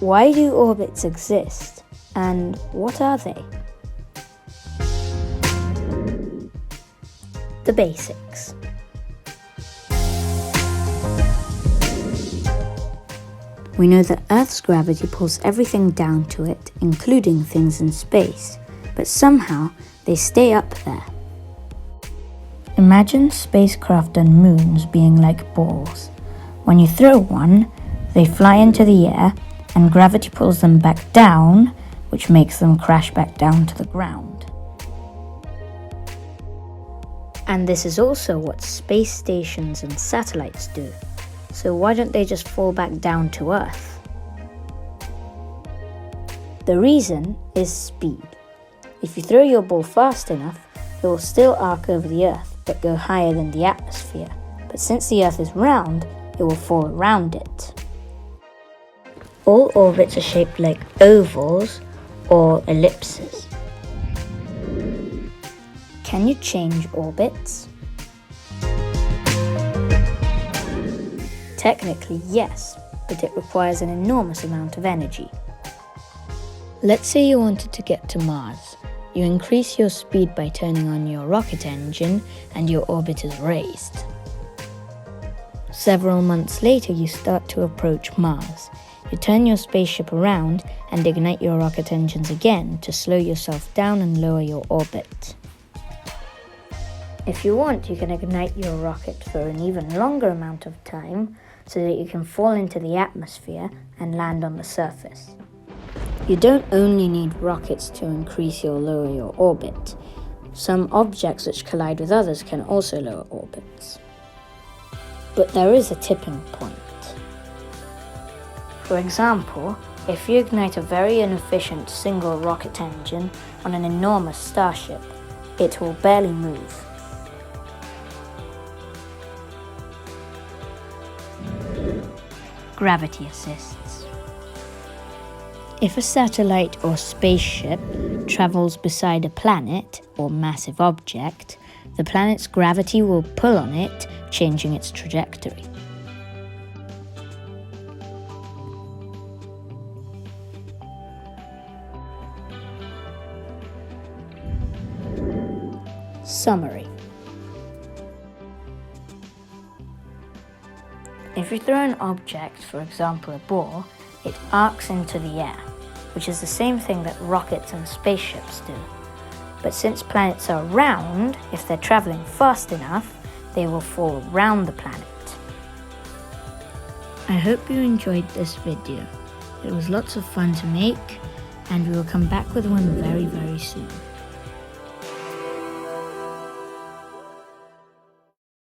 Why do orbits exist, and what are they? The basics. We know that Earth's gravity pulls everything down to it, including things in space, but somehow they stay up there. Imagine spacecraft and moons being like balls. When you throw one, they fly into the air, and gravity pulls them back down, which makes them crash back down to the ground. And this is also what space stations and satellites do. So why don't they just fall back down to Earth? The reason is speed. If you throw your ball fast enough, it will still arc over the Earth, but go higher than the atmosphere. But since the Earth is round, it will fall around it. All orbits are shaped like ovals or ellipses. Can you change orbits? Technically, yes, but it requires an enormous amount of energy. Let's say you wanted to get to Mars. You increase your speed by turning on your rocket engine, and your orbit is raised. Several months later, you start to approach Mars. You turn your spaceship around and ignite your rocket engines again to slow yourself down and lower your orbit. If you want, you can ignite your rocket for an even longer amount of time so that you can fall into the atmosphere and land on the surface. You don't only need rockets to increase or lower your orbit. Some objects which collide with others can also lower orbits. But there is a tipping point. For example, if you ignite a very inefficient single rocket engine on an enormous starship, it will barely move. Gravity assists. If a satellite or spaceship travels beside a planet or massive object, the planet's gravity will pull on it, changing its trajectory. Summary. If you throw an object, for example a ball, it arcs into the air, which is the same thing that rockets and spaceships do. But since planets are round, if they're traveling fast enough, they will fall around the planet. I hope you enjoyed this video. It was lots of fun to make, and we will come back with one very, very soon.